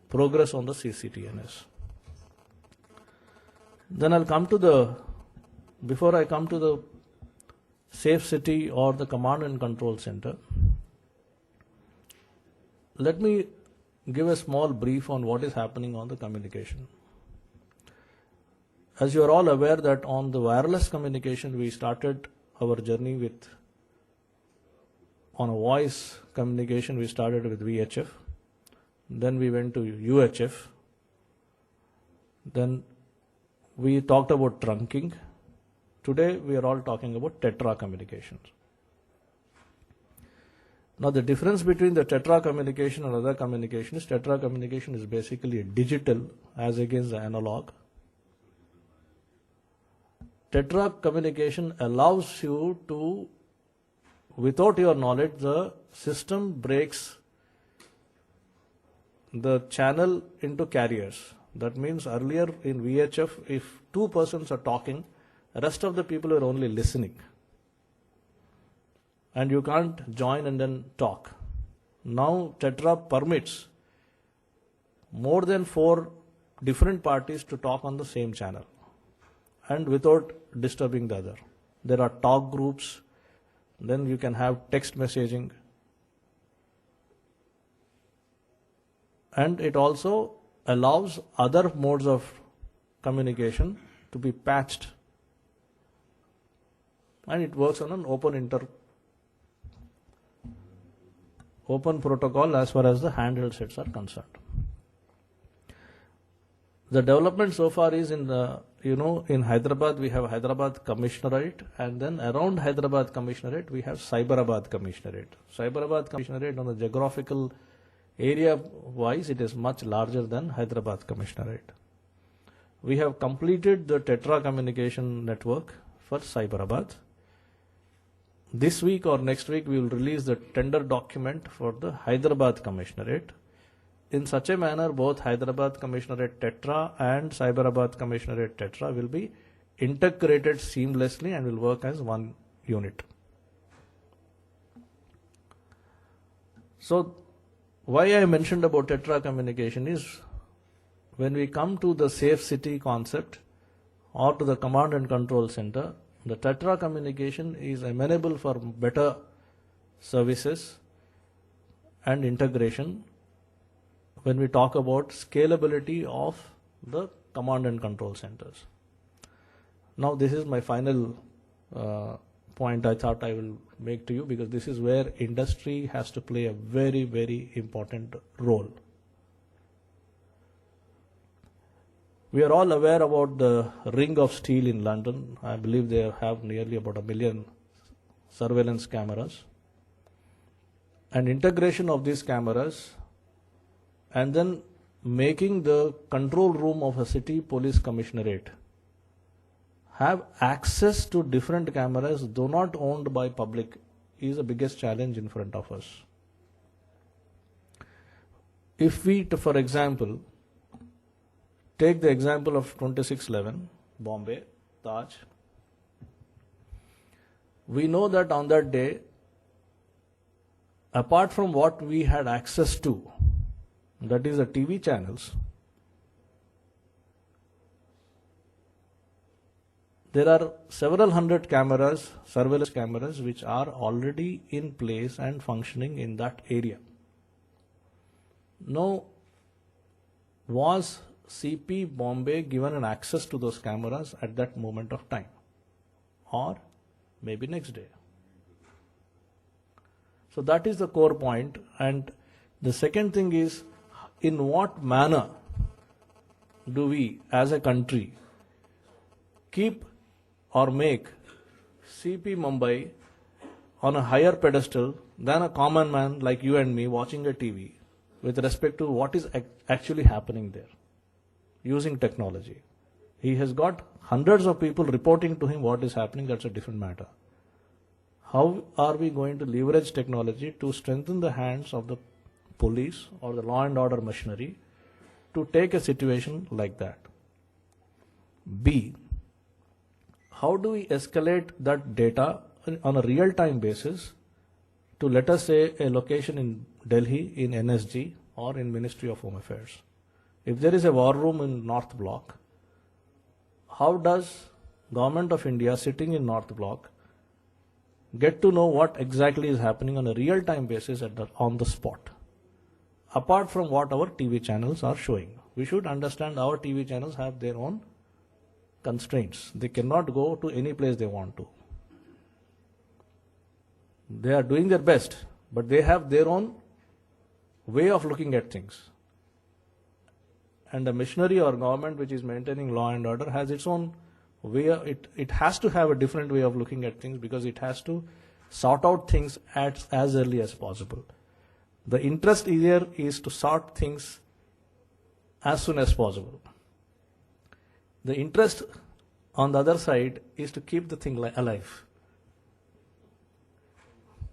progress on the CCTNS. Then I'll come to the, before I come to the safe city or the command and control center, let me give a small brief on what is happening on the communication. As you are all aware that on the wireless communication we started our journey with, on a voice communication we started with VHF, then we went to UHF, then we talked about trunking. Today we are all talking about tetra communications. Now the difference between the tetra communication and other communication is tetra communication is basically digital as against the analog. Tetra communication allows you to, without your knowledge, the system breaks the channel into carriers. That means earlier in VHF, if two persons are talking, the rest of the people are only listening. And you can't join and then talk. Now Tetra permits more than 4 different parties to talk on the same channel and without disturbing the other. There are talk groups, then you can have text messaging. And it also allows other modes of communication to be patched. And it works on an open protocol as far as the handheld sets are concerned. The development so far is in the, in Hyderabad we have Hyderabad Commissionerate, and then around Hyderabad Commissionerate we have Cyberabad Commissionerate. Cyberabad Commissionerate on the geographical area wise it is much larger than Hyderabad Commissionerate. We have completed the Tetra communication network for Cyberabad. This week or next week we will release the tender document for the Hyderabad Commissionerate. In such a manner both Hyderabad Commissionerate Tetra and Cyberabad Commissionerate Tetra will be integrated seamlessly and will work as one unit. So why I mentioned about Tetra communication is when we come to the safe city concept or to the command and control center, the Tetra communication is amenable for better services and integration when we talk about scalability of the command and control centers. Now this is my final point I thought I will make to you, because this is where industry has to play a very, very important role. We are all aware about the Ring of Steel in London. I believe they have nearly about 1 million surveillance cameras. And integration of these cameras and then making the control room of a city police commissionerate have access to different cameras though not owned by public is the biggest challenge in front of us. If we, for example, take the example of 2611, Bombay, Taj. We know that on that day, apart from what we had access to, that is the TV channels, there are several hundred cameras, surveillance cameras, which are already in place and functioning in that area. Now, was CP Bombay given an access to those cameras at that moment of time, or maybe next day? So that is the core point. And the second thing is, in what manner do we as a country keep or make CP Mumbai on a higher pedestal than a common man like you and me watching a TV with respect to what is actually happening there using technology? He has got hundreds of people reporting to him what is happening. That's a different matter. How are we going to leverage technology to strengthen the hands of the police or the law and order machinery to take a situation like that? B, how do we escalate that data on a real-time basis to, let us say, a location in Delhi, in NSG or in Ministry of Home Affairs? If there is a war room in North Block, how does Government of India sitting in North Block get to know what exactly is happening on a real-time basis on the spot? Apart from what our TV channels are showing. We should understand our TV channels have their own constraints. They cannot go to any place they want to. They are doing their best, but they have their own way of looking at things. And the missionary or government which is maintaining law and order has its own way. It has to have a different way of looking at things because it has to sort out things as early as possible. The interest here is to sort things as soon as possible. The interest on the other side is to keep the thing alive.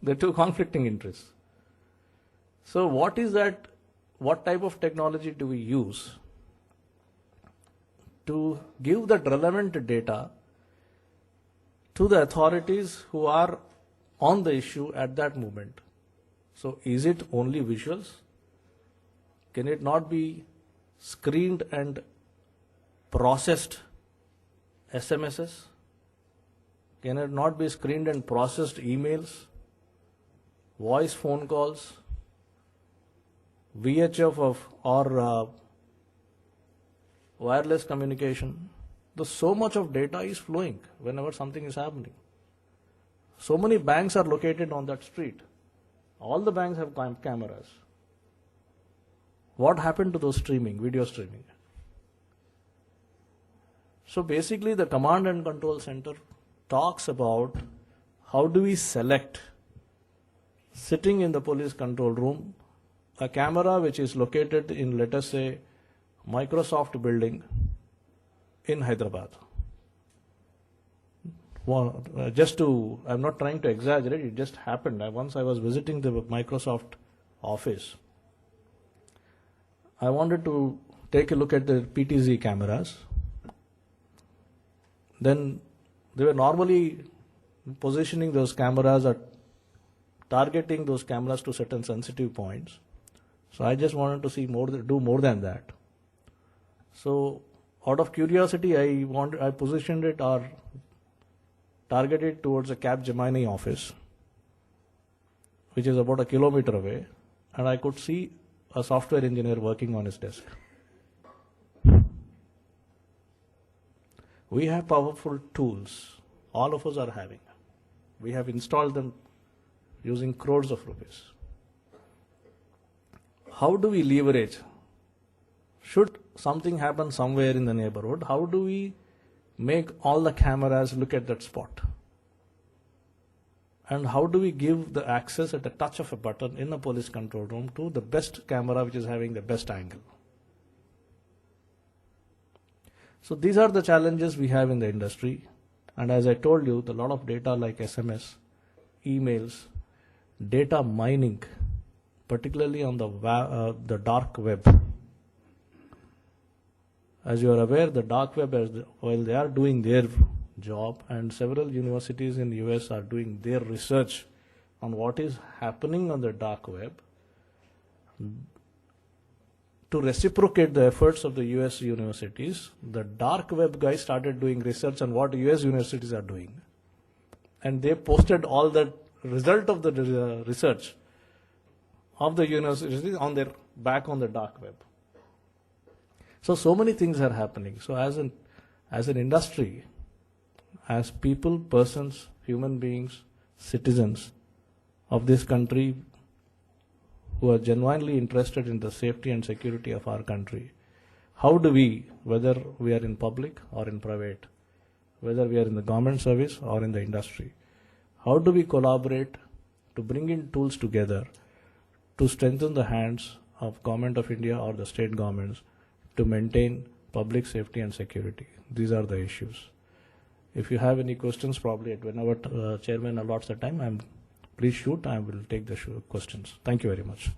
They're two conflicting interests. So what is that? What type of technology do we use to give that relevant data to the authorities who are on the issue at that moment? So is it only visuals? Can it not be screened and processed SMSs? Can it not be screened and processed emails, voice phone calls, VHF or wireless communication? So much of data is flowing whenever something is happening. So many banks are located on that street. All the banks have cameras. What happened to those video streaming? So basically the command and control center talks about how do we select, sitting in the police control room, a camera which is located in, let us say, Microsoft building in Hyderabad. Well, I'm not trying to exaggerate, it just happened. Once I was visiting the Microsoft office. I wanted to take a look at the PTZ cameras. Then they were normally positioning those cameras or targeting those cameras to certain sensitive points. So I just wanted to see do more than that. So out of curiosity, I positioned it or targeted towards a Capgemini office, which is about 1 kilometer away, and I could see a software engineer working on his desk. We have powerful tools. All of us are having. We have installed them using crores of rupees. How do we leverage? Should something happen somewhere in the neighborhood, how do we make all the cameras look at that spot? And how do we give the access at the touch of a button in a police control room to the best camera which is having the best angle? So these are the challenges we have in the industry. And as I told you, a lot of data like SMS, emails, data mining, particularly on the dark web. As you are aware, the dark web, while they are doing their job, and several universities in the US are doing their research on what is happening on the dark web, to reciprocate the efforts of the US universities, the dark web guys started doing research on what US universities are doing. And they posted all the result of the research of the universities on their back on the dark web. So many things are happening. So as an industry, as people, persons, human beings, citizens of this country who are genuinely interested in the safety and security of our country, how do we, whether we are in public or in private, whether we are in the government service or in the industry, how do we collaborate to bring in tools together to strengthen the hands of Government of India or the state governments to maintain public safety and security? These are the issues. If you have any questions, probably whenever chairman allots the time, please shoot. I will take the questions. Thank you very much.